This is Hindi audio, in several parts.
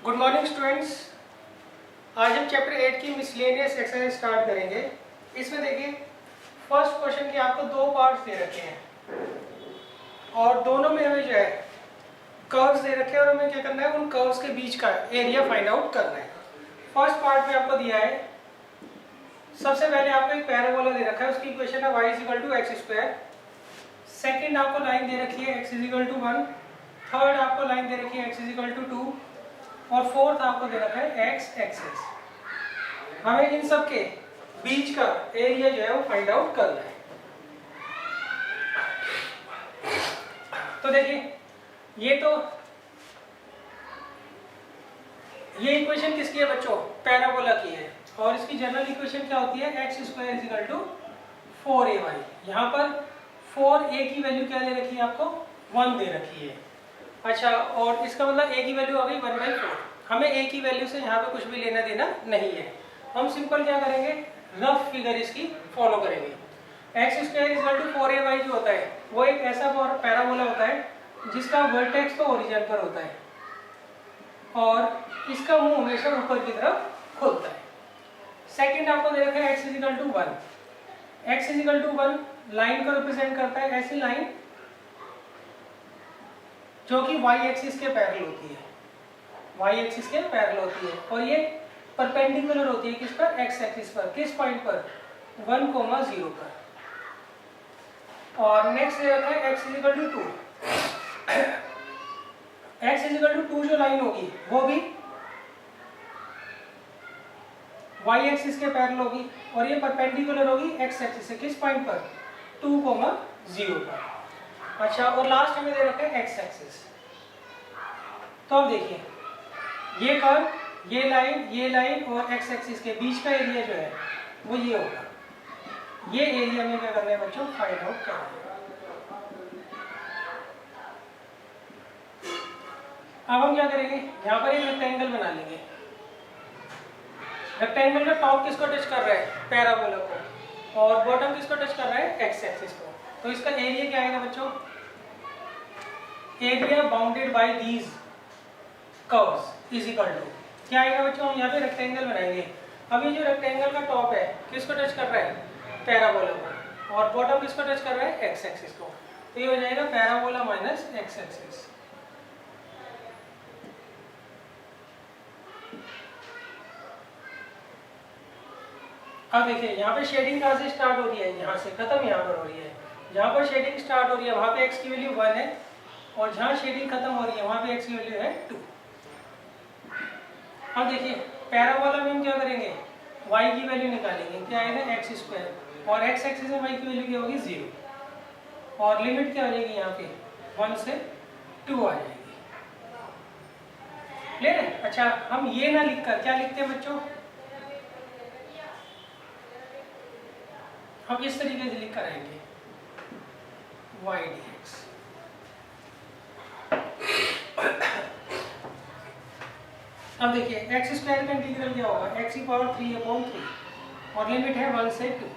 Good morning students. आज हम चैप्टर 8 की मिसलेनियस एक्सरसाइज स्टार्ट करेंगे। इसमें देखिए फर्स्ट क्वेश्चन के आपको दो पार्ट्स दे रखे हैं और दोनों में हमें जो है कर्व्स दे रखे हैं और हमें क्या करना है, उन कर्व्स के बीच का एरिया फाइंड आउट करना है। फर्स्ट पार्ट में आपको दिया है, सबसे पहले आपको एक पैराबोला दे रखा है, उसकी इक्वेशन है y=x²। सेकंड आपको लाइन दे रखी है x=1। थर्ड आपको लाइन दे रखी है x=2 और फोर्थ आपको दे रखा है x एक्सिस। हमें इन सब के बीच का एरिया जो है वो फाइंड आउट करना है। तो देखिए ये इक्वेशन किसकी है बच्चों? पैराबोला की है। और इसकी जनरल इक्वेशन क्या होती है? x² = 4ay। यहाँ पर 4a की वैल्यू क्या दे रखी है आपको? 1 दे रखी है। अच्छा, और इसका मतलब a की वैल्यू आ गई 1/4। हमें a की वैल्यू से यहाँ पे कुछ भी लेना देना नहीं है। हम सिंपल क्या करेंगे, रफ फिगर इसकी फॉलो करेंगे। x² = 4ay जो होता है वो एक ऐसा पैराबोला होता है जिसका वर्टेक्स तो ओरिजिन पर होता है और इसका मुंह हमेशा ऊपर की तरफ खुलता है। सेकंड आपको दे रखा है x=1। x=1 लाइन को रिप्रेजेंट करता है, ऐसी लाइन जो कि y एक्सिस के पैरेलल होती है, y एक्सिस के पैरेलल होती है और ये परपेंडिकुलर होती है किस पर? x एक्सिस पर। किस पॉइंट पर? 1,0 पर। और नेक्स्ट दे रखा है x=2। x=2 जो लाइन होगी वो भी y एक्सिस के पैरेलल होगी और ये परपेंडिकुलर होगी x एक्सिस से। किस पॉइंट पर? 2,0 पर। अच्छा, और लास्ट हमें दे रखा है x एक्सिस। तो अब देखिए ये कर्व, ये लाइन और x एक्सिस के बीच का एरिया जो है वो ये होगा। ये एरिया में क्या करना है बच्चों? फाइंड आउट करना है। अब हम क्या करेंगे, यहाँ पर एक रेक्टेंगल बना लेंगे। रेक्टेंगल का टॉप किसको टच कर रहा है? पैराबोला को। और बॉटम किसको टच कर रहा है? x एक्सिस को। तो इसका एरिया क्या आएगा बच्चों? Area bounded by these curves is equal to क्या आएगा बच्चों? हम यहाँ पे रेक्टेंगल बनाएंगे। अब ये जो रेक्टेंगल का टॉप है किसको टच कर रहा है? पैराबोला को। और बॉटम किसको टच कर रहा है? x एक्सिस को। तो ये हो जाएगा पैराबोला माइनस x एक्सिस। अब देखिए यहाँ पे शेडिंग कहाँ से स्टार्ट हो रही है? यहाँ से खत्म यहाँ पर हो रही है। जहाँ पर शेडिंग स्टार्ट हो रही है वहाँ पे x की वैल्यू 1 है और जहाँ शेडिंग खत्म हो रही है वहाँ पे x की वैल्यू है 2। अब देखिए पैराबोला में हम क्या करेंगे, y की वैल्यू निकालेंगे। क्या आएगा? x² और x एक्सिस में y की वैल्यू क्या होगी? 0 और लिमिट क्या हो जाएगी यहाँ पे? 1 से 2 आ जाएगी। क्लियर है? अच्छा, हम ये ना लिखकर क्या लिखते हैं बच्चों? हम इस तरीके से लिख कर आएंगे y dx। अब देखिए x² का इंटीग्रल क्या होगा? x⁴3/3 और लिमिट है 1 से 2।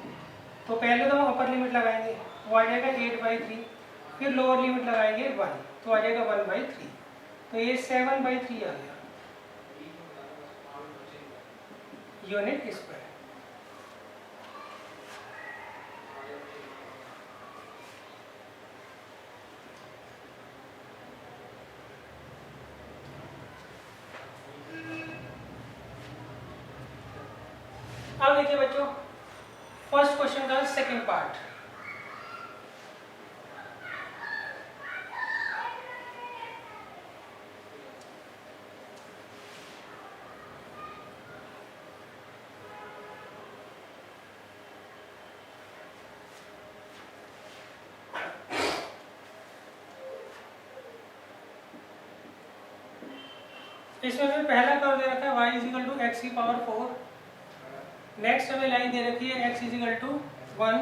तो पहले तो हम अपर लिमिट लगाएंगे, वो आ जाएगा 8/3। फिर लोअर लिमिट लगाएंगे 1, तो आ जाएगा 1/3। तो ये 7/3 आ गया यूनिट स्क्वायर। अब देखिए बच्चों फर्स्ट क्वेश्चन का सेकंड पार्ट। इसमें हमें पहला कर्व दे रखा है y x⁴। नेक्स्ट हमें लाइन दे रखी है x=1।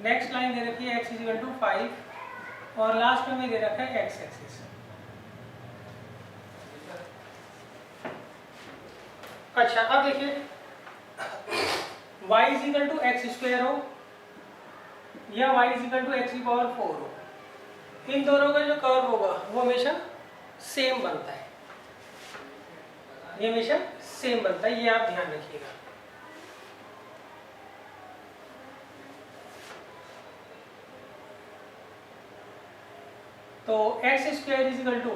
नेक्स्ट लाइन दे रखी है x=5 और लास्ट में दे रखा है x एक्सिस। अच्छा, अब देखिए y=x² हो या y=x⁴ हो, इन दोनों का जो कर्व होगा वो हमेशा सेम बनता है। ये हमेशा सेम बनता है, ये आप ध्यान रखिएगा। तो x square is equal to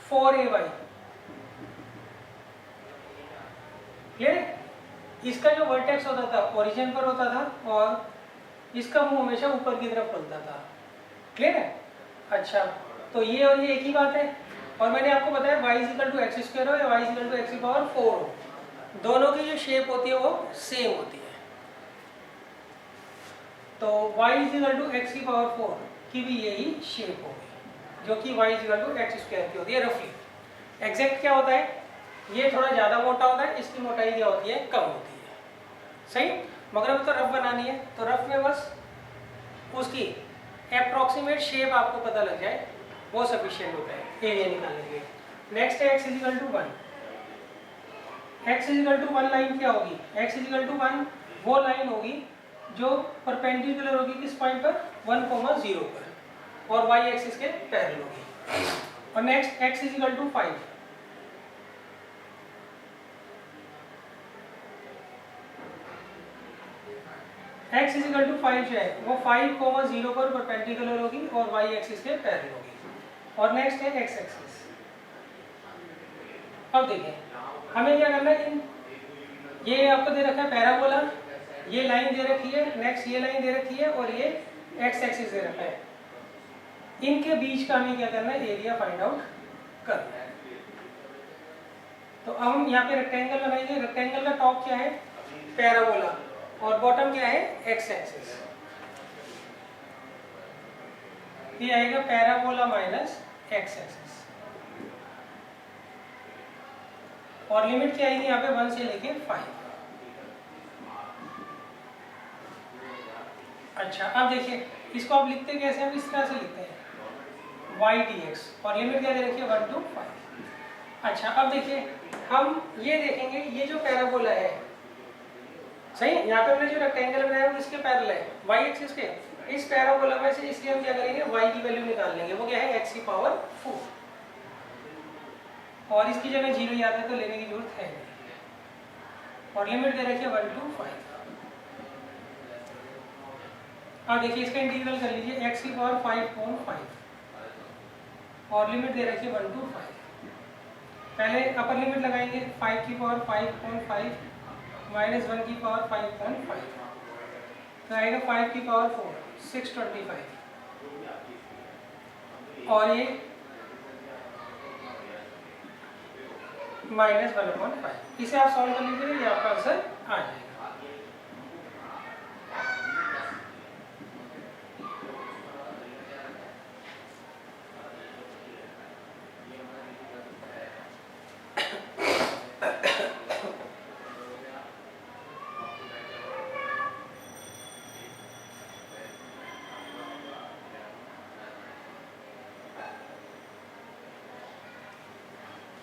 4ay, clear है? इसका जो वर्टेक्स होता था ओरिजिन पर होता था और इसका मुंह हमेशा ऊपर की तरफ खुलता था, क्लियर है? अच्छा, तो ये और ये एक ही बात है। और मैंने आपको बताया y is equal to x square हो या y is equal to x की पावर 4 हो, दोनों की जो शेप होती है वो सेम होती है। तो y is equal to x की पावर 4 की भी यही शेप होगी, जो कि y is equal to x square की होती है रफली। एग्जैक्ट क्या होता है, ये थोड़ा ज़्यादा मोटा होता है, इसकी मोटाई क्या होती है, कम होती है, सही। मगर अब तो रफ बनानी है, तो रफ में बस उसकी अप्रॉक्सीमेट शेप आपको पता लग जाए वो सफिशिएंट होता है एरिया निकालने के लिए। नेक्स्ट है x is equal to 1। x is equal to 1 line क्या होगी, x इज इक्वल टू 1 वो लाइन होगी जो परपेंडिकुलर होगी किस पॉइंट पर, 1,0 पर, और y एक्सिस के पैरेलल होगी। और next x is equal to 5। x is equal to 5 जो है वो 5,0 पर परपेंडिकुलर होगी और y एक्सिस के पैरेलल होगी। और नेक्स्ट है x एक्सिस। अब देखिए हमें क्या करना है, ये आपको दे रखा है पैराबोला, ये लाइन दे रखी है, नेक्स्ट ये लाइन दे रखी है और ये x एक्सिस दे रखा है, इनके बीच का हमें क्या करना है, एरिया फाइंड आउट करना है। तो अब हम यहाँ पे रेक्टेंगल बनाएंगे, रेक्टेंगल का टॉप क्या है, पैराबोला, और बॉटम क्या है, x एक्सिस। ये आएगा पैराबोला माइनस x एक्सिस, और लिमिट क्या आएगी यहाँ पे 1 से लेके 5। अच्छा, अब देखिए इसको आप लिखते कैसे हैं, इस तरह से लिखते हैं y dx, और लिमिट क्या दे रखी है 1 to 5। अच्छा, अब देखिए हम ये देखेंगे, ये जो पैराबोला है, सही, यहाँ पे हमने जो रेक्टेंगल बनाया वो किसके पैरेलल है, y एक्सिस के। इस पैराबोला में से इसलिए हम क्या करेंगे, y की वैल्यू निकाल लेंगे, वो क्या है, x की पावर 4, और इसकी जगह 0 याद है तो लेने की जरूरत है नहीं, और लिमिट दे रखी है 1 to 5। अब देखिए इसका इंटीग्रल कर लीजिए, x की पावर 5/5, और लिमिट दे रखी है 1 to 5। पहले अपर लिमिट लगाएंगे, 5 की पावर 5/5 माइनस 1 की पावर 5/5, तो आएगा 5 की पावर 4 625, और ये माइनस 1/5। इसे आप सॉल्व कर लीजिए, ये आपका आंसर आ जाएगा।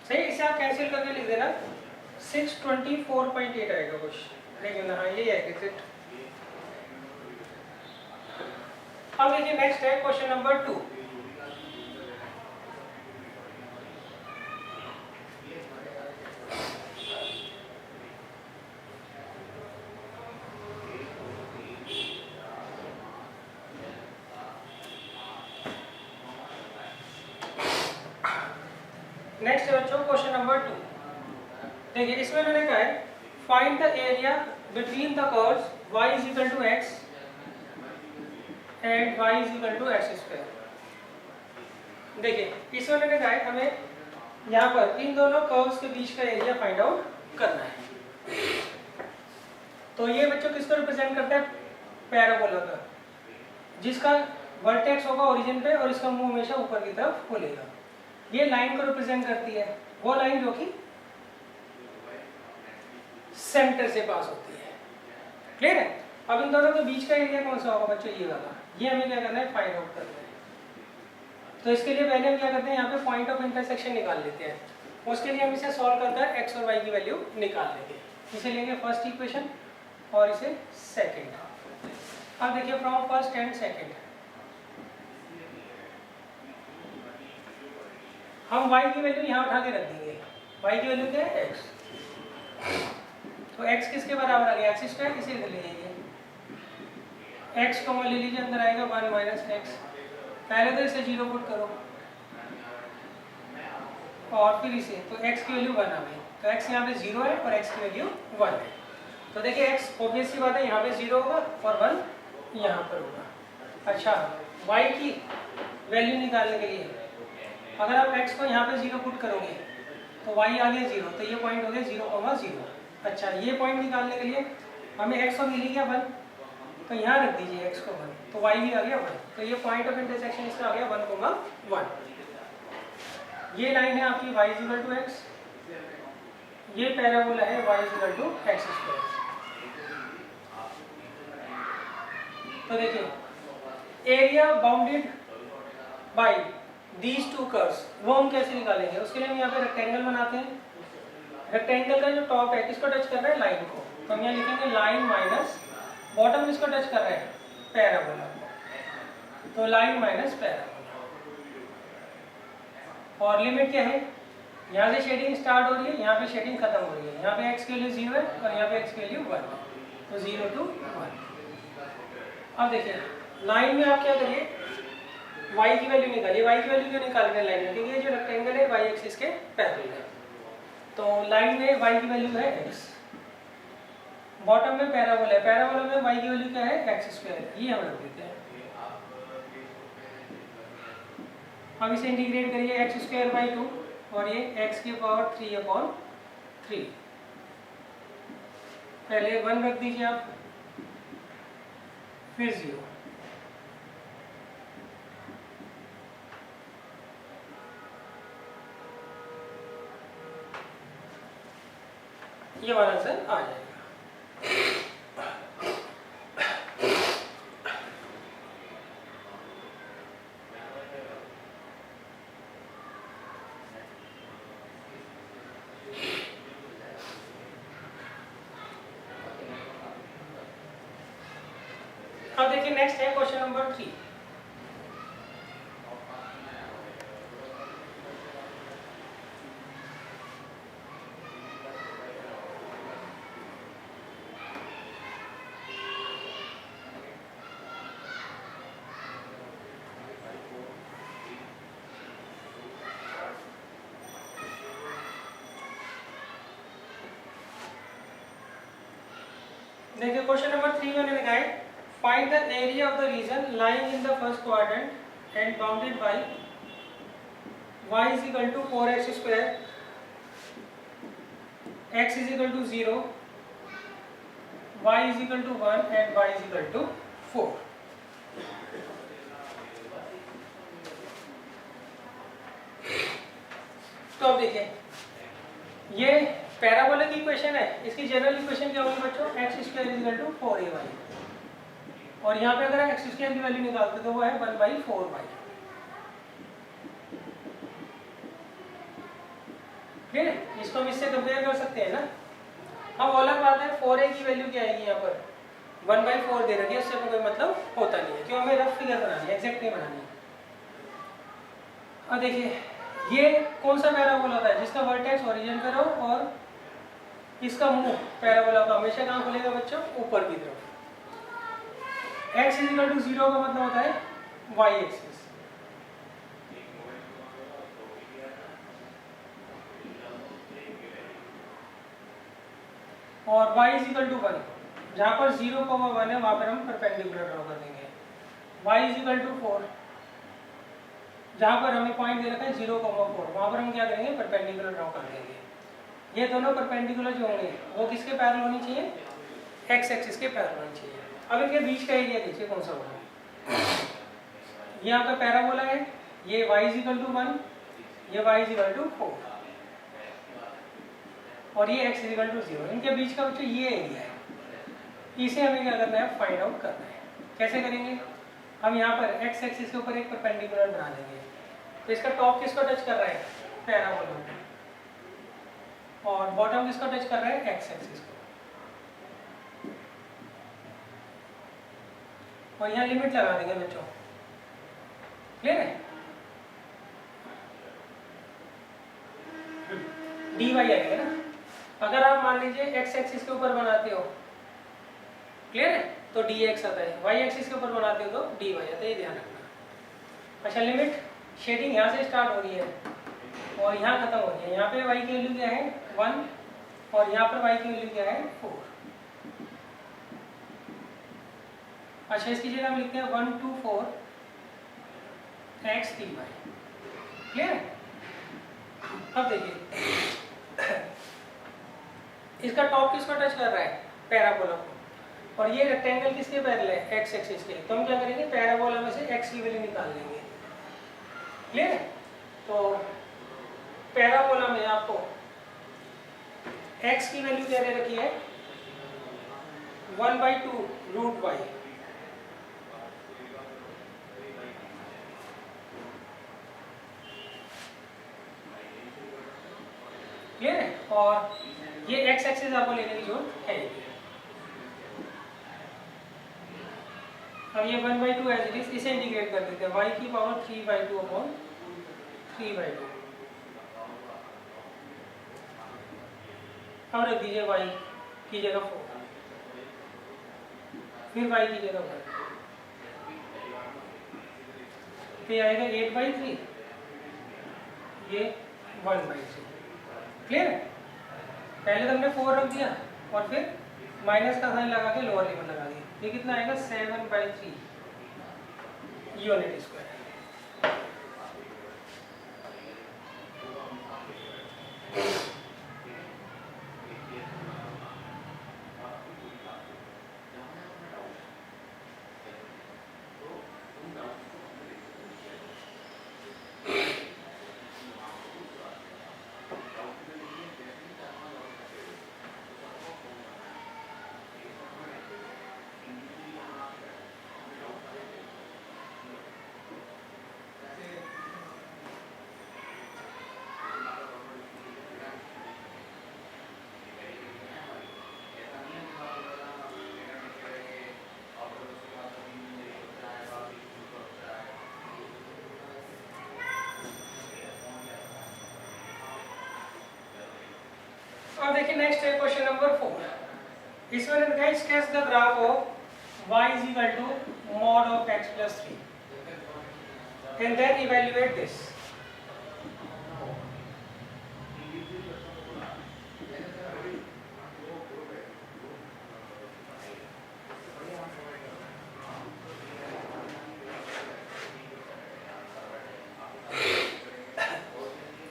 सही, इसे आप कैंसिल करके लिख देना, 624.8 आएगा कुछ, लेकिन हाँ यही है एग्जैक्ट। अब देखिए नेक्स्ट है क्वेश्चन नंबर 2। नेक्स्ट है बच्चों क्वेश्चन नंबर 2। देखिए इसमें मैंने कहा है find the area between the curves y is equal to x and y is equal to x square. देखिए इसमें मैंने कहा है हमें यहाँ पर इन दोनों कर्व्स के बीच का एरिया फाइंड आउट करना है। तो ये बच्चों किसको रिप्रेजेंट करता है, पैराबोला का, जिसका वर्टेक्स होगा ओरिजिन पे और इसका मुंह हमेशा ऊपर की तरफ खुलेगा। ये लाइन को रिप्रेजेंट करती है, वो लाइन जो कि सेंटर से पास होती है, क्लियर है। अब इन दोनों के बीच का एरिया कौन सा होगा बच्चों, ये वाला, ये हमें क्या करना है, फाइंड आउट करना है। तो इसके लिए पहले हम क्या करते हैं, यहाँ पे पॉइंट ऑफ इंटरसेक्शन निकाल लेते हैं। उसके लिए हम इसे सॉल्व करकर x और y की वैल्यू निकाल लेंगे। इसे लेंगे फर्स्ट इक्वेशन और इसे सेकंड। अब देखिए फ्रॉम फर्स्ट एंड सेकंड, हम y की वैल्यू यहाँ उठा के रख देंगे। y की वैल्यू क्या है? x। तो x किसके बराबर आ गया? x square. इसे ले लीजिए, x को ले लीजिए, अंदर आएगा 1 माइनस एक्स। पहले तो इसे 0 पुट करो और फिर इसे, तो x की वैल्यू 1 आ गई। तो x यहाँ पे 0 है और x की वैल्यू 1 है। तो देखिए x ऑब्वियस सी बात है यहाँ पे 0 होगा और 1 यहाँ पर होगा। अच्छा, y की वैल्यू निकालने के लिए अगर आप x को यहाँ पे 0 पुट करोगे तो y आ गया 0, तो ये पॉइंट हो गया 0,0। अच्छा, ये पॉइंट निकालने के लिए हमें x को मिली क्या 1, तो यहाँ रख दीजिए x को 1, तो y भी आ गया 1। तो ये पॉइंट ऑफ इंटरसेक्शन इसका आ गया 1,1। ये लाइन है आपकी y इक्वल टू x, ये पैराबोला है y equal to x square. तो देखिए area bounded by these two curves, वो हम कैसे निकालेंगे? उसके लिए हम यहाँ पे रेक्टेंगल बनाते हैं। रेक्टेंगल का जो टॉप है किसको टच कर रहा है? लाइन को। तो हम यहाँ लिखेंगे लाइन माइनस बॉटम किसको टच कर रहा है? पैराबोला को। तो लाइन माइनस पैराबोला। और लिमिट क्या है? यहाँ से शेडिंग स्टार्ट हो रही है, यहाँ पे शेडिंग खत्म हो रही है। यहाँ पे x की वैल्यू 0 है और यहाँ पे x की वैल्यू 1 है, तो 0 to 1। अब देखिए लाइन में आप क्या करिए, y की वैल्यू निकालिए। y की वैल्यू क्यों निकाल रहे हैं लाइन में? क्योंकि ये जो रेक्टेंगल है y एक्सिस के पैरेलल है। तो लाइन में y की वैल्यू है x, बॉटम में पैराबोला है, पैराबोला में y की वैल्यू क्या है? X square. ये हम रख देते हैं। अब इसे इंटीग्रेट करिए, एक्स स्क्वायर बाई 2 और ये x की पावर 3/3। पहले 1 रख दीजिए आप, फिर 0। ये वाला आंसर आ जाएगा। अब देखिए नेक्स्ट है क्वेश्चन नंबर 3। देखिए क्वेश्चन नंबर 3 में लिखा है find the area of the region lying in the first quadrant and bounded by y is equal to 4x square, x is equal to 0, y is equal to 1 and y is equal to 4। तो अब देखिए ये पैराबोला की इक्वेशन है, इसकी जनरल इक्वेशन क्या होगी बच्चों? x square is equal to 4ay। और यहाँ पे अगर x स्क्वायर की वैल्यू निकालते तो वो है 1/4y। ठीक है, इसको हम इससे कंपेयर कर सकते हैं ना। अब अलग बात है 4a की वैल्यू क्या आएगी? यहाँ पर 1/4 दे रखी है, उससे कोई मतलब होता नहीं है, क्यों? हमें रफ फिगर बनानी है, एग्जैक्ट नहीं बनानी है। अब देखिए ये कौन सा पैराबोला होता है? जिसका वर्टेक्स ओरिजिन पर हो और इसका मुंह पैराबोला का हमेशा कहाँ खुलेगा बच्चों? ऊपर की तरफ। x इज इक्वल टू 0 का मतलब होता है y एक्सिस, और y इज इक्वल टू 1। जहाँ पर 0,1 है वहाँ पर हम परपेंडिकुलर ड्रॉ कर देंगे। y इज इक्वल टू 4, जहाँ पर हमें पॉइंट दे रखा है 0,4, वहाँ पर हम क्या करेंगे? परपेंडिकुलर ड्रॉ कर देंगे। ये दोनों परपेंडिकुलर जो होंगे वो किसके पैरेलल होनी चाहिए? x एक्सिस के पैरेलल होनी चाहिए। अब इनके बीच का एरिया देखिए कौन सा होगा। ये आपका पैराबोला है, ये y इज इक्वल टू 1, ये y इज इक्वल टू 4 और ये x इज इक्वल टू 0। इनके बीच का बच्चों ये एरिया है, इसे हमें क्या करना है? फाइंड आउट करना है। कैसे करेंगे? हम यहाँ पर x एक्सिस के ऊपर एक परपेंडिकुलर बना देंगे। तो इसका टॉप किसको टच कर रहा है? पैराबोला। और बॉटम किसको टच कर रहा है? x एक्सिस को। और यहाँ लिमिट लगा देंगे बच्चों। क्लियर है? dy आएगा ना। अगर आप मान लीजिए x एक्सिस के ऊपर बनाते हो, क्लियर है, तो dx आता है, y एक्सिस के ऊपर बनाते हो तो dy आता है, ये ध्यान रखना। अच्छा, लिमिट शेडिंग यहाँ से स्टार्ट हो रही है और यहाँ खत्म हो रही है। यहाँ पे y की वैल्यू क्या है 1 और यहाँ पर y की वैल्यू क्या है 4। अच्छा, इसकी जगह हम लिखते हैं 1 2 4 x 3y, क्लियर है। अब देखिए इसका टॉप किसको टच कर रहा है, पैराबोला को, और ये रेक्टेंगल किसके पैरेलल है, x एक्सिस के। तो हम क्या करेंगे, पैराबोला में से x की वैल्यू निकाल लेंगे, क्लियर है। तो पैराबोला में आपको x की वैल्यू क्या दे रखी है 1/2 रूट y, क्लियर है, और ये x एक्सिस आपको लेने की जरूरत है। अब ये 1/2 एज इट इज, इसे इंटीग्रेट कर देते हैं, y की पावर 3/2 अपॉन 3/2। अब रख दीजिए y की जगह 4, फिर y की जगह 1, तो ये आएगा 8/3, ये 1/3, क्लियर है। पहले तो हमने 4 रख दिया और फिर माइनस का साइन लगा के लोअर लिमिट लगा दी, ये कितना आएगा 7/3 यूनिट स्क्वायर। अब देखिए नेक्स्ट है क्वेश्चन नंबर 4। इसमें लिखा है sketch the graph of y is equal to mod of x plus 3 and then evaluate this.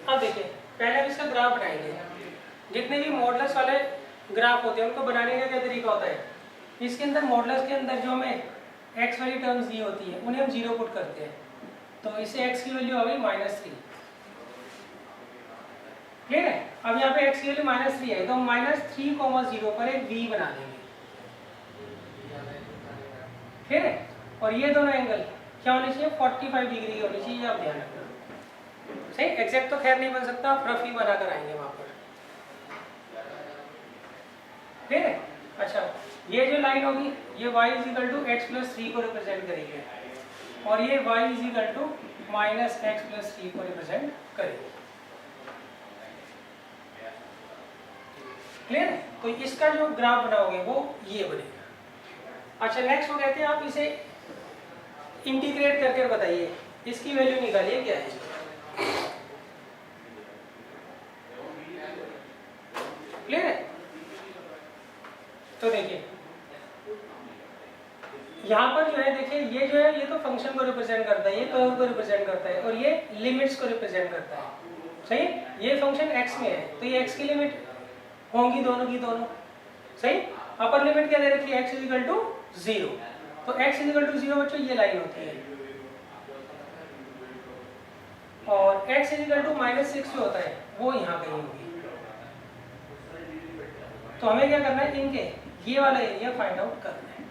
अब देखिए पहले हम इसका ग्राफ बनाएंगे। जितने भी मॉडल्स वाले ग्राफ होते हैं उनको बनाने का क्या तरीका होता है, इसके अंदर मॉडल्स के अंदर जो हमें x वाली टर्म्स दी होती है उन्हें हम 0 पुट करते हैं, तो इससे x की वैल्यू आ गई -3, क्लियर है। अब यहाँ पे x की वैल्यू -3 है तो हम -3, 0 पर एक v बना देंगे, क्लियर है। और ये दोनों एंगल क्या होने चाहिए 45 डिग्री की होनी चाहिए, आप ध्यान रखना। सही, एग्जैक्ट तो खैर नहीं बन सकता, आप रफ ही बनाकर आएंगे वहां पर, ठीक है। अच्छा, ये जो लाइन होगी ये y is equal to x plus 3 को रिप्रेजेंट करेगी और ये y is equal to -x plus 3 को रिप्रेजेंट करेगी, क्लियर है। तो इसका जो ग्राफ बनाओगे वो ये बनेगा। अच्छा, नेक्स्ट वो कहते हैं आप इसे इंटीग्रेट करके बताइए, इसकी वैल्यू निकालिए क्या है, क्लियर है। तो देखिए यहाँ पर जो है, देखिए ये जो है ये तो फंक्शन को रिप्रेजेंट करता है, ये कर्व को रिप्रेजेंट करता है और ये लिमिट्स को रिप्रेजेंट करता है, सही। ये फंक्शन x में है तो ये x की लिमिट होंगी दोनों की दोनों, सही। अपर लिमिट क्या दे रखी है x इज इक्वल टू 0, तो x इज इक्वल टू 0 बच्चों ये लाइन होती है और x इज इक्वल टू -6 जो होता है वो यहाँ कहीं होगी। तो हमें क्या करना है, इनके ये वाला एरिया फाइंड आउट करना है।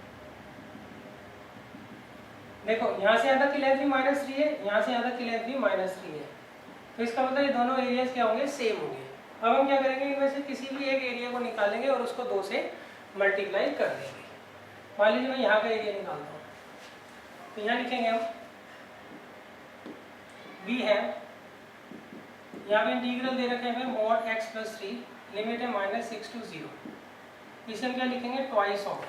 देखो यहाँ से यहाँ तक की लेंथ भी -3 है, यहाँ से यहाँ तक की लेंथ भी -3 है, तो इसका मतलब ये दोनों एरियाज क्या होंगे, सेम होंगे। अब हम क्या करेंगे, इनमें से किसी भी एक एरिया को निकालेंगे और उसको 2 से मल्टीप्लाई कर देंगे। मान लीजिए मैं यहाँ का एरिया निकालता हूँ, तो यहाँ लिखेंगे हम वी हैव यहाँ पे इंटीग्रल दे रखे हैं मॉड x प्लस 3, लिमिट है -6 to 0। इसे हम क्या लिखेंगे, ट्वाइस ऑफ।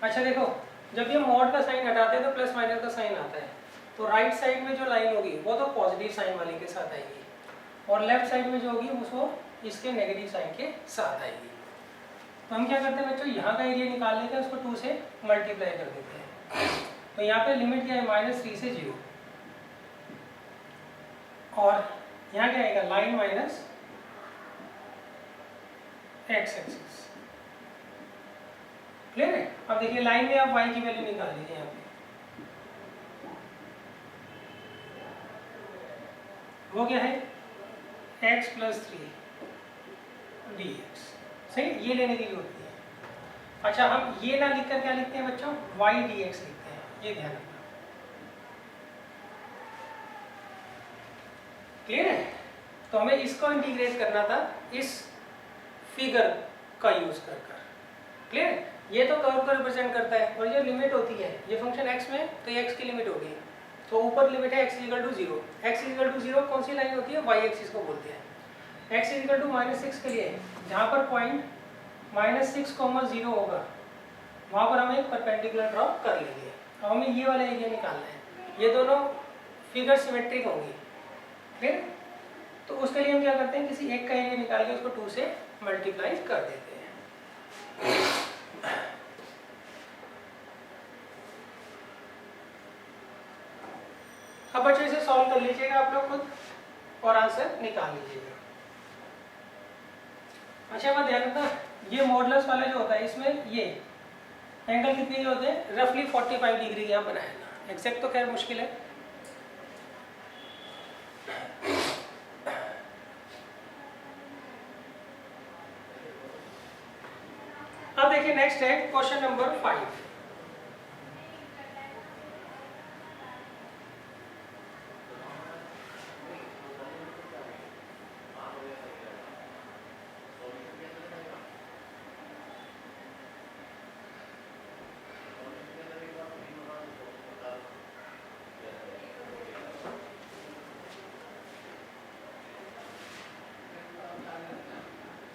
अच्छा देखो, जब ये मॉड का साइन हटाते हैं तो प्लस माइनस का साइन आता है, तो राइट साइड में जो लाइन होगी वो तो पॉजिटिव साइन वाले के साथ आएगी, और लेफ्ट साइड में जो होगी उसको इसके नेगेटिव साइन के साथ आएगी। तो हम क्या करते हैं बच्चों, यहाँ का एरिया निकाल लेते हैं, उसको 2 से मल्टीप्लाई कर देते हैं। तो यहाँ पे लिमिट क्या है, -3 से 0, और यहाँ क्या आएगा, line minus x axis. Clear है। अब देखिए लाइन में आप y की वैल्यू निकाल लीजिए, यहाँ पे वो क्या है, x प्लस 3 dx। सही, ये लेने की जरूरत नहीं है। अच्छा, हम ये ना लिखकर क्या लिखते हैं बच्चों, y dx लिखते हैं, ये ध्यान रखना। क्लियर है। तो हमें इसको इंटीग्रेट करना था इस फिगर का यूज कर। क्लियर है। ये तो कर्व को रिप्रेजेंट करता है, और ये लिमिट होती है, ये फंक्शन x में, तो ये x की लिमिट होगी, तो ऊपर लिमिट है x = 0। x = 0 कौन सी लाइन होती है, y एक्सिस को बोलते हैं। x = -6 के लिए जहाँ पर पॉइंट -6, 0 होगा वहाँ पर हम एक परपेंडिकुलर ड्रॉ कर लेंगे। अब हमें ये वाला एरिया निकालना है, ये दोनों फिगर सिमेट्रिक होंगी। क्लियर। तो उसके लिए हम क्या करते हैं, किसी एक का एरिया निकाल के उसको 2 से मल्टीप्लाई कर देते हैं। अब बच्चों इसे सॉल्व कर लीजिएगा आप लोग खुद, और आंसर निकाल लीजिएगा। अच्छा, मैं ध्यान रखना, ये मॉडुलस वाला जो होता है इसमें ये एंगल कितने के होते हैं, रफली 45 डिग्री के यहाँ बनाएगा। एग्जैक्ट तो खैर मुश्किल है। अब देखिए नेक्स्ट है क्वेश्चन नंबर 5।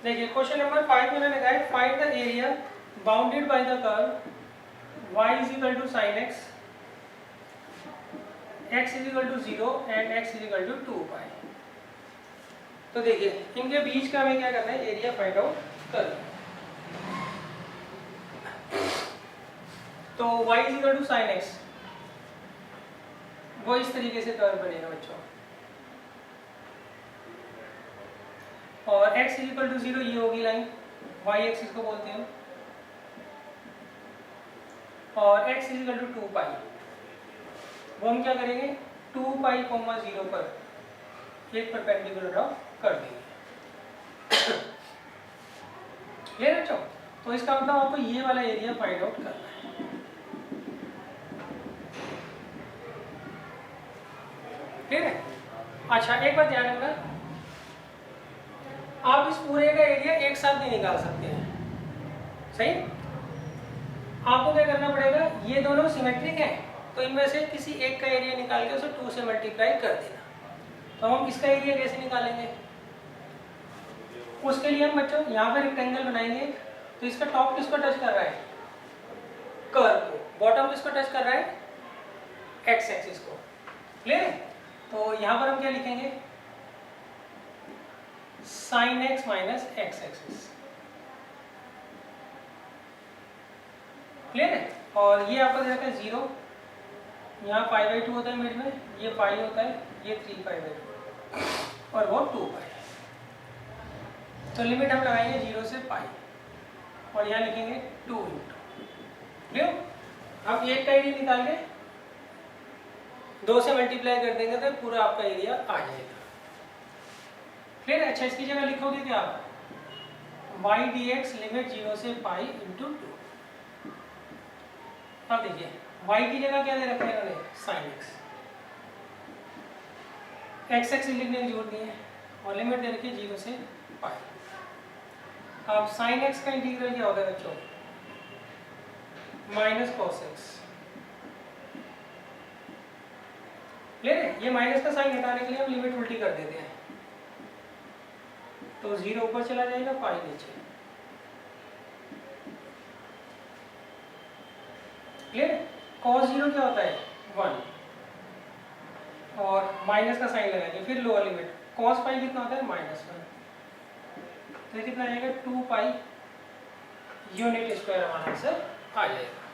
देखिए क्वेश्चन नंबर 5 में मैंने कहा है, find the area bounded by the curve y = sin x, x = 0 and x = 2π। तो देखिए इनके बीच का हमें क्या करना है, एरिया फाइंड आउट करना है। तो y = sin x, वो इस तरीके से कर्व बनेगा बच्चों, और x = 0 ये होगी लाइन, y एक्सिस को बोलते हैं, और x = 2π, वो हम क्या करेंगे, 2π, 0 पर एक परपेंडिकुलर ड्रॉ कर देंगे। क्लियर बच्चों। तो इसका मतलब आपको ये वाला एरिया फाइंड आउट करना है। क्लियर है। अच्छा, एक बात ध्यान रखना, आप इस पूरे का एरिया एक साथ नहीं निकाल सकते हैं। सही। आपको क्या करना पड़ेगा, ये दोनों सिमेट्रिक हैं, तो इनमें से किसी एक का एरिया निकाल के उसे 2 से मल्टीप्लाई कर देना। तो हम इसका एरिया कैसे निकालेंगे, उसके लिए हम बच्चों यहाँ पर रेक्टेंगल बनाएंगे। तो इसका टॉप किसको टच कर रहा है, कर्व को, बॉटम किसको टच कर रहा है, एक्स एक्सिस को। क्लियर है। तो यहाँ पर हम क्या लिखेंगे, sin x - x axis. Clear है। और ये आपको दे रखा है 0, यहाँ π/2 होता है मिड में, ये π होता है, ये 3π/2 और वो 2π। तो लिमिट हम लगाएंगे 0 से π, और यहाँ लिखेंगे 2 × क्लियर। अब एक का एरिया निकाल के 2 से मल्टीप्लाई कर देंगे तो पूरा आपका एरिया आ जाएगा। क्लियर। अच्छा, इसकी जगह लिखोगे क्या आप, y dx लिमिट 0 से π × 2। अब देखिए y की जगह क्या दे रखा है इन्होंने, sin x, x एक्सिस लिखने की जरूरत नहीं है, और लिमिट दे रखी है 0 से π। अब sin x का इंटीग्रल क्या होगा बच्चों, -cos x। क्लियर है। ये माइनस का साइन हटाने के लिए हम लिमिट उल्टी कर देते हैं, तो 0 ऊपर चला जाएगा, पाई नीचे। क्लियर? cos 0 क्या होता है 1 और माइनस का साइन लगाएंगे, फिर लोअर लिमिट cos पाई कितना होता है -1, तो कितना आएगा 2 पाई यूनिट स्क्वायर हमारा आंसर आ जाएगा।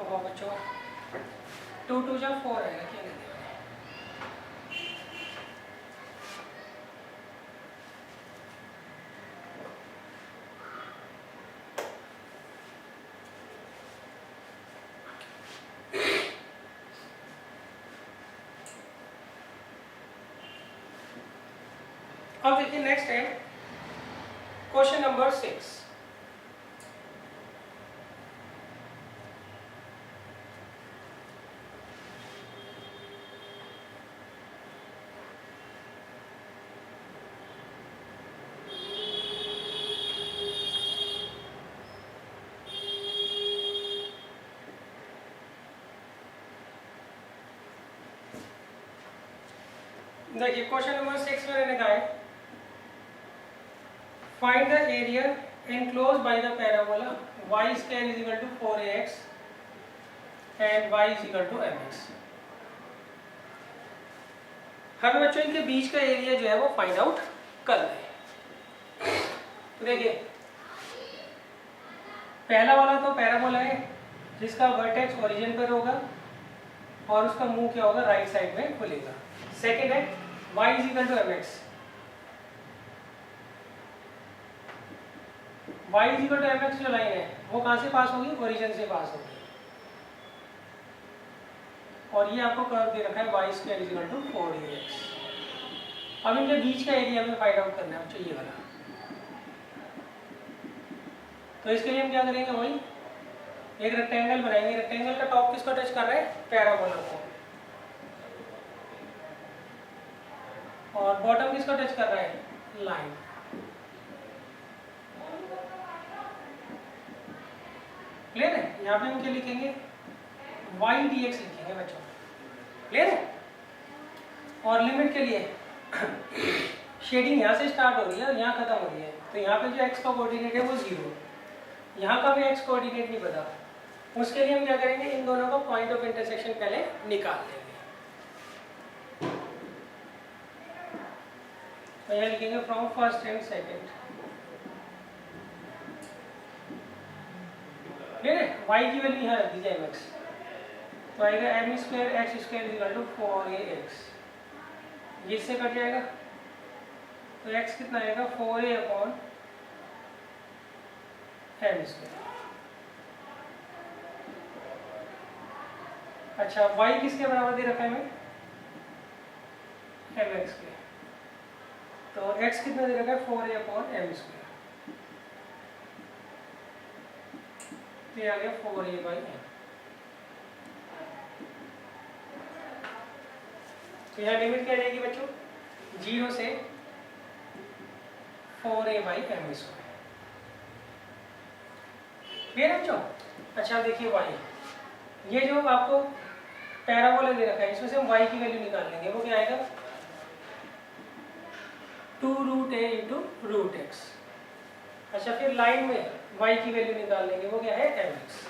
और बच्चों 2 2 जा 4 आएगा, क्या कहते हैं? अब देखिए नेक्स्ट है क्वेश्चन नंबर 6। देखिए क्वेश्चन नंबर 6 में मैंने कहा है find the area enclosed by the parabola y square is equal to 4ax and y is equal to mx। हमें बच्चों इनके बीच का एरिया जो है वो फाइंड आउट कर लें। तो देखिए पहला वाला तो पैराबोला है जिसका वर्टेक्स ओरिजिन पर होगा और उसका मुंह क्या होगा, राइट साइड में खुलेगा। सेकेंड है y is equal to mx, y is equal to mx जो लाइन है वो कहाँ से पास होगी, ओरिजिन से पास होगी। और ये आपको कर्व दे रखा है y square is equal to 4ax। अब इनके बीच का एरिया हमें फाइंड आउट करना है बच्चों, ये वाला। तो इसके लिए हम क्या करेंगे, वही एक रेक्टेंगल बनाएंगे। रेक्टेंगल का टॉप किसको टच कर रहा है, पैराबोला को, और बॉटम किसको टच कर रहा है, लाइन। क्लियर है? यहाँ पे हम क्या लिखेंगे, y dx लिखेंगे बच्चों। क्लियर है? और लिमिट के लिए शेडिंग यहाँ से स्टार्ट हो रही है और यहाँ खत्म हो रही है, तो यहाँ पे जो x का कोऑर्डिनेट है वो 0, यहाँ का भी x कोऑर्डिनेट नहीं पता। उसके लिए हम क्या करेंगे, इन दोनों का पॉइंट ऑफ इंटरसेक्शन पहले निकाल लेंगे। तो यहाँ लिखेंगे फ्रॉम फर्स्ट एंड सेकेंड। ठीक है? y की वैल्यू यहाँ रख दीजिए mx, तो आएगा m square x square equal to 4ax। ये इससे कट जाएगा तो x कितना आएगा, 4a अपॉन m स्क्वायर। अच्छा y किसके बराबर दे रखा है हमें, mx के, तो x कितना दे रखा है, 4a अपॉन m स्क्वायर। तो ये आ गया 4a बाई m। तो यहाँ लिमिट क्या रहेगी बच्चों, 0 से 4a by m square. Clear है बच्चों? अच्छा देखिए y, ये जो आपको पैराबोला दे रखा है इसमें से हम y की वैल्यू निकाल लेंगे। वो क्या आएगा, 2√a इंटू √x। अच्छा फिर लाइन में y की वैल्यू निकाल लेंगे, वो क्या है, mx।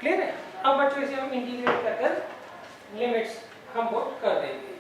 क्लियर है? अब बच्चों इसे हम इंटीग्रेट कर कर लिमिट्स हम वो कर देंगे।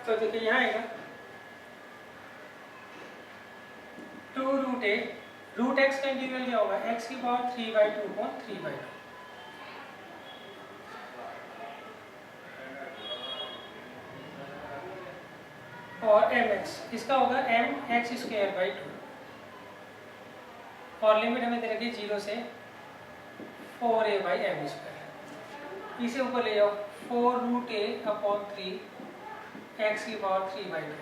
तो देखिए यहाँ आएगा 2√a, √x का इंटीग्रल क्या होगा, x की पावर 3/2 अपॉन 3/2। और एम एक्स, इसका होगा एम एक्स स्क्वायर बाई 2, और लिमिट हमें दे रखी है 0 से 4a बाई एम स्क्वायर। इसे ऊपर ले जाओ, 4√a/3 x की पावर 3/2।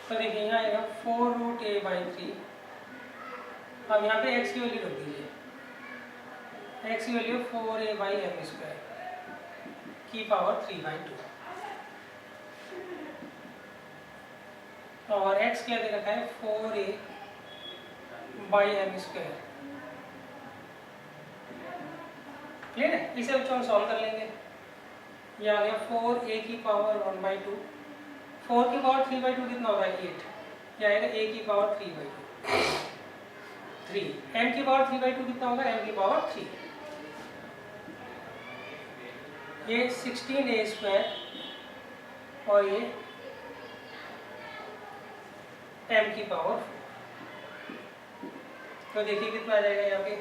तो देखिए यहाँ आएगा 4√a/3। अब यहाँ पे x की वैल्यू रख दीजिए, x की value 4a by m square की पावर 3/2, और x क्या दे रखा है 4a by m square. Clear है? इसे बच्चों हम सॉल्व कर लेंगे। ये आ गया 4a की पावर 1/2, 4 की पावर 3/2 कितना होगा 8, ये आएगा a की पावर 3/2, 3 m की पावर 3/2 कितना होगा m की पावर 3, ये 16a स्क्वायर और ये m की पावर 4। तो देखिए कितना आ जाएगा यहाँ पे,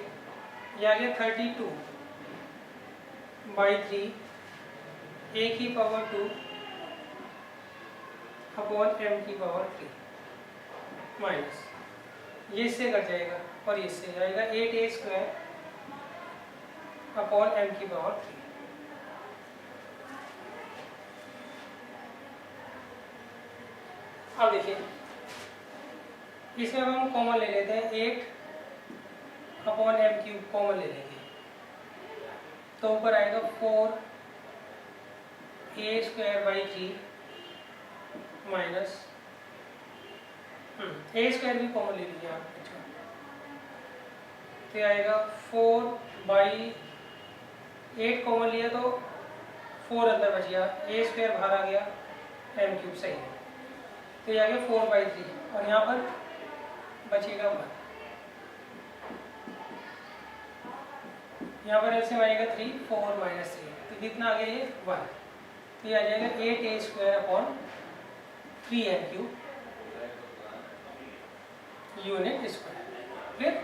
ये आ गया 32/3 a की पावर 2 अपॉन m की पावर 3 माइनस, ये इससे कट जाएगा और ये इससे जाएगा 8a स्क्वायर अपॉन m की पावर 3। अब देखिए इसमें हम कॉमन ले लेते हैं, 8/m³ कॉमन ले लेंगे, तो ऊपर आएगा 4a² माइनस a स्क्वायर भी कॉमन ले लीजिए आप, अच्छा तो आएगा 4/8 कॉमन लिया तो 4 अंदर बच गया, a² बाहर आ गया, m³ सही है, तो ये आ गया 4/3 और यहाँ पर बचेगा 1, यहाँ पर एलसीएम आएगा 3, 4 माइनस 3, तो कितना आ गया ये 1, तो ये आ जाएगा 8a² upon 3m³ unit square. Clear?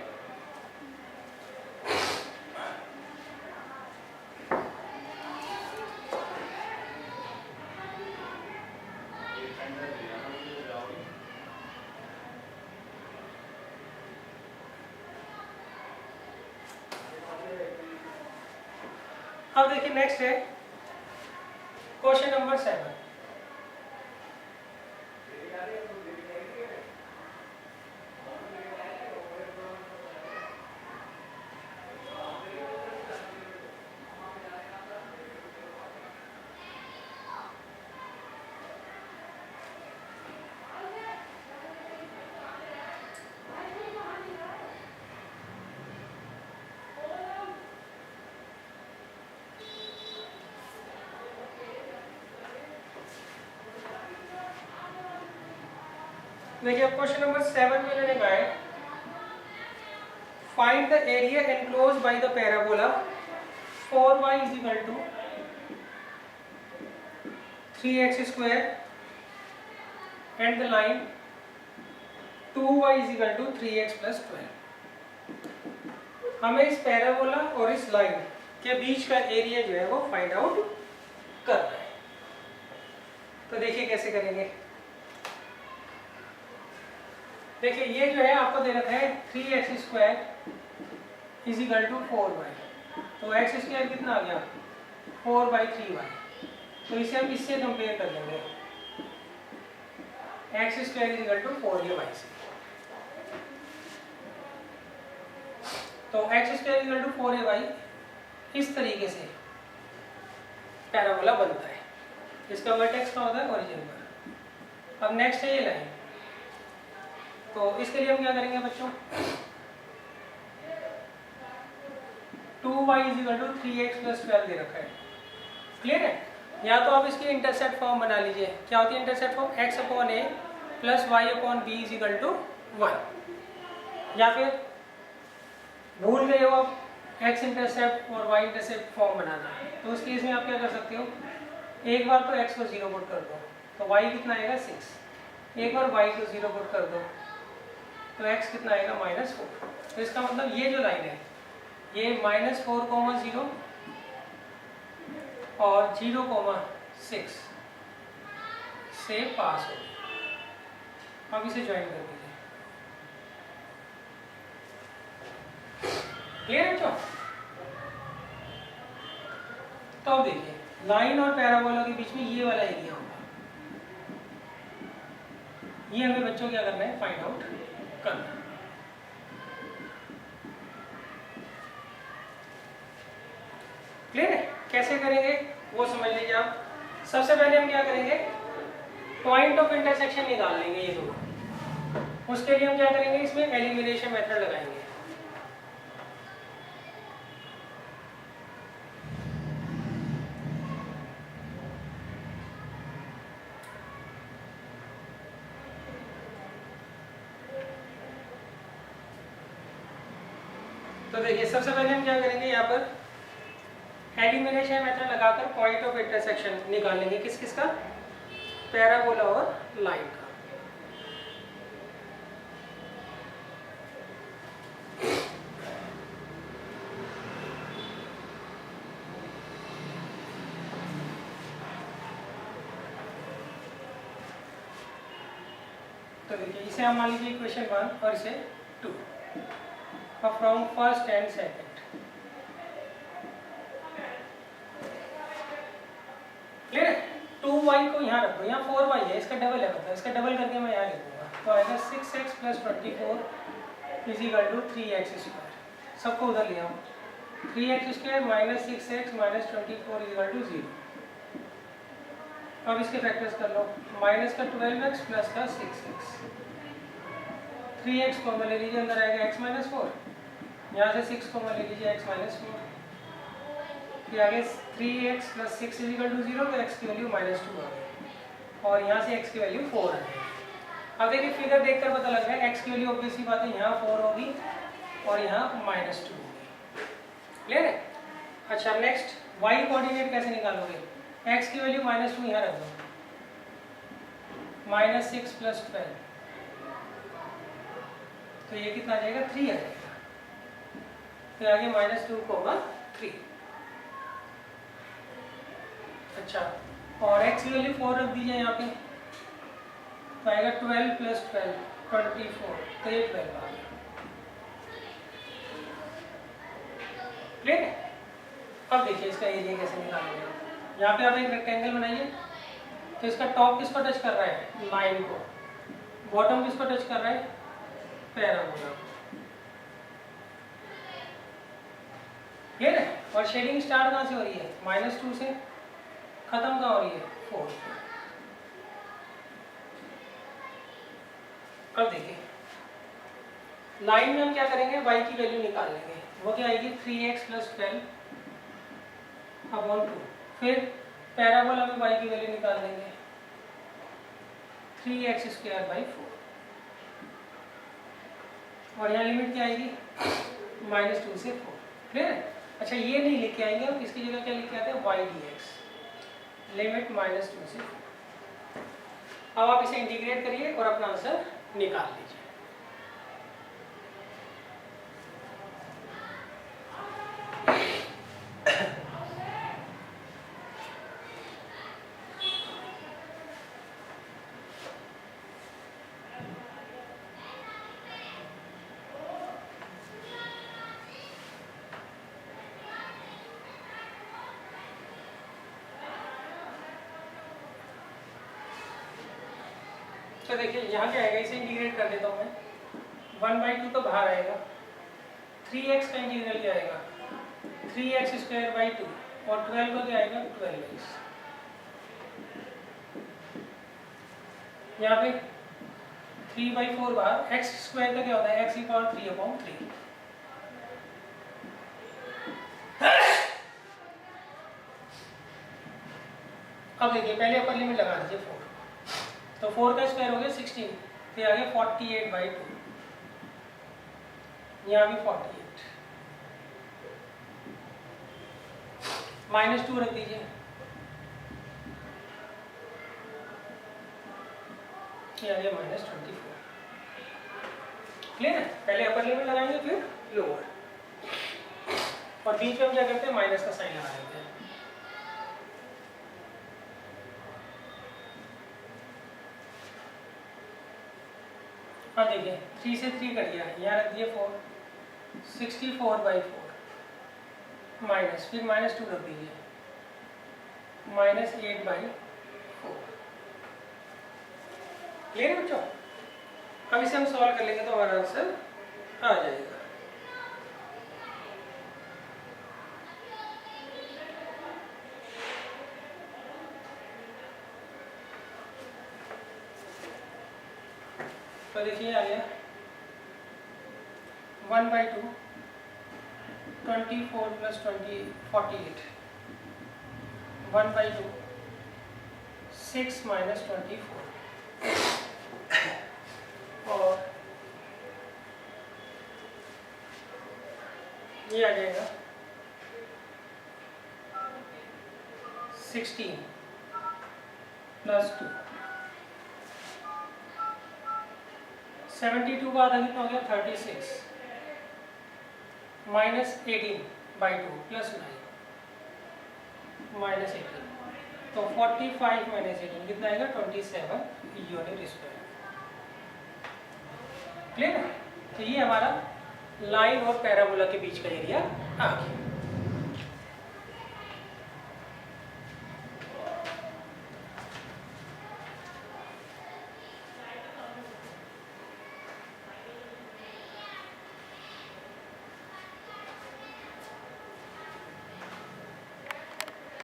अब देखिए नेक्स्ट है क्वेश्चन नंबर 7। देखिए क्वेश्चन नंबर 7 में मैंने कहा है find the area enclose by the parabola 4y = 3x² and the line 2y = 3x + 12। हमें इस पैराबोला और इस लाइन के बीच का एरिया जो है वो फाइंड आउट करना है। तो देखिए कैसे करेंगे। देखिए ये जो है आपको दे रखा है 3x² = 4y, तो x² कितना आ गया 4/3y, तो इसे हम इससे कंपेयर कर लेंगे, x² = 4ay से, तो x² = 4ay इस तरीके से पैराबोला बनता है, इसका वर्टेक्स कहाँ होता है ओरिजिन पर। अब नेक्स्ट है ये लाइन, तो इसके लिए हम क्या करेंगे बच्चों, 2y = 3x + 12 दे रखा है। क्लियर है? या तो आप इसकी इंटरसेप्ट फॉर्म बना लीजिए, क्या होती है इंटरसेप्ट फॉर्म, x/a + y/b = 1, या फिर भूल गए हो आप x इंटरसेप्ट और y इंटरसेप्ट फॉर्म बनाना, तो उस केस में आप क्या कर सकते हो, एक बार तो x को 0 पुट कर दो तो y कितना आएगा 6, एक बार y को 0 पुट कर दो तो x कितना आएगा -4। तो इसका मतलब ये जो लाइन है ये -4,0 और 0,6 से पास हो। अब इसे ज्वाइन कर दीजिए। क्लियर है? तो अब देखिए लाइन और पैराबोला के बीच में ये वाला एरिया होगा, ये हमें बच्चों क्या करना है, फाइंड आउट करना है। क्लियर है? कैसे करेंगे वो समझ लीजिए आप। सबसे पहले हम क्या करेंगे, पॉइंट ऑफ इंटरसेक्शन निकाल लेंगे ये दो। उसके लिए हम क्या करेंगे, इसमें एलिमिनेशन मेथड लगाएंगे। तो देखिए सबसे पहले हम क्या करेंगे, यहाँ पर एलिमिनेशन मेथड लगाकर पॉइंट ऑफ इंटरसेक्शन निकालेंगे। किस किस का, पैराबोला और लाइन का। तो देखिए इसे हम मान लीजिए इक्वेशन 1 और इसे 2 और from first and second. Clear है? 2y को यहाँ रख दो, यहाँ 4y है, इसका डबल है, मतलब इसका डबल करके मैं यहाँ लिखूंगा तो आएगा 6x + 24 = 3x²। सबको उधर ले आओ, 3x² - 6x - 24 = 0। अब इसके फैक्टर्स कर लो, माइनस का 12x प्लस का 6x, 3x कॉमन ले लीजिए, अंदर आएगा x - 4, यहाँ से 6 कॉमन ले लीजिए, x - 4, फिर आगे 3x + 6 = 0 तो x की वैल्यू -2 आ गई और यहाँ से x की वैल्यू 4 आ गई। अब देखिए फिगर देखकर पता लग रहा है x की वैल्यू ऑब्वियस सी बात है यहाँ 4 होगी और यहाँ -2 होगी। क्लियर है? अच्छा नेक्स्ट y कोऑर्डिनेट कैसे निकालोगे, x की वैल्यू -2 यहाँ रख दो, -6 + 12 तो ये कितना आ जाएगा, 3 आ जाएगा। फिर आगे -2,3। अच्छा और x की वैल्यू 4 रख दीजिए यहाँ पे तो आएगा 12 + 12 24 तो ये 12 आ गया। क्लियर है? अब देखिए इसका एरिया कैसे निकालेंगे। यहाँ पे आप एक रेक्टेंगल बनाइए तो इसका टॉप किसको टच कर रहा है, लाइन को, बॉटम किसको टच कर रहा है, पैराबोला को। क्लियर है? और शेडिंग स्टार्ट कहाँ से हो रही है, -2 से, खत्म कहाँ हो रही है, 4। अब देखिए लाइन में हम क्या करेंगे, y की वैल्यू निकाल लेंगे, वो क्या आएगी 3x + 12/2। फिर पैराबोला में y की वैल्यू निकाल लेंगे 3x² / 4 और यहाँ लिमिट क्या आएगी, -2 से 4। क्लियर है? अच्छा ये नहीं लिख के आएंगे, अब इसकी जगह क्या लिख के आते हैं, y dx, लिमिट -2 से 4। अब आप इसे इंटीग्रेट करिए और अपना आंसर निकाल लीजिए। तो देखिए यहाँ क्या आएगा, इसे इंटीग्रेट कर देता हूँ मैं, 1/2 तो बाहर आएगा, 3x का इंटीग्रल क्या आएगा, 3x² / 2 और 12 का क्या आएगा, 12x। यहाँ पे 3/4 बाहर, x² का क्या होता है, x⁴3/3। अब देखिए पहले अपर लिमिट लगा दीजिए 4, तो 4 का स्क्वायर हो गया 16, फिर आगे 48/2, यहाँ भी 48, -2 रख दीजिए, ये आ गया -24। क्लियर है? पहले अपर लिमिट लगाएंगे फिर लोअर, और बीच में हम क्या करते हैं, माइनस का साइन लगा देते हैं। हाँ देखिए 3 से 3 कट गया, यहाँ रख दिए 4, 64/4 माइनस, फिर -2 रख दीजिए, -8/4। क्लियर है बच्चों? अब इसे हम सॉल्व कर लेंगे तो हमारा आंसर आ जाएगा। तो देखिए आ गया 1/2, 24 + 20 48, 1/2 6 - 24, और ये आ जाएगा 16 + 2, 72 का आधा कितना हो गया, 36, -18/2 + 9 -18, तो 45 - 18 कितना आएगा, 27 यूनिट स्क्वायर। क्लियर है? तो ये हमारा लाइन और पैराबोला के बीच का एरिया आ गया।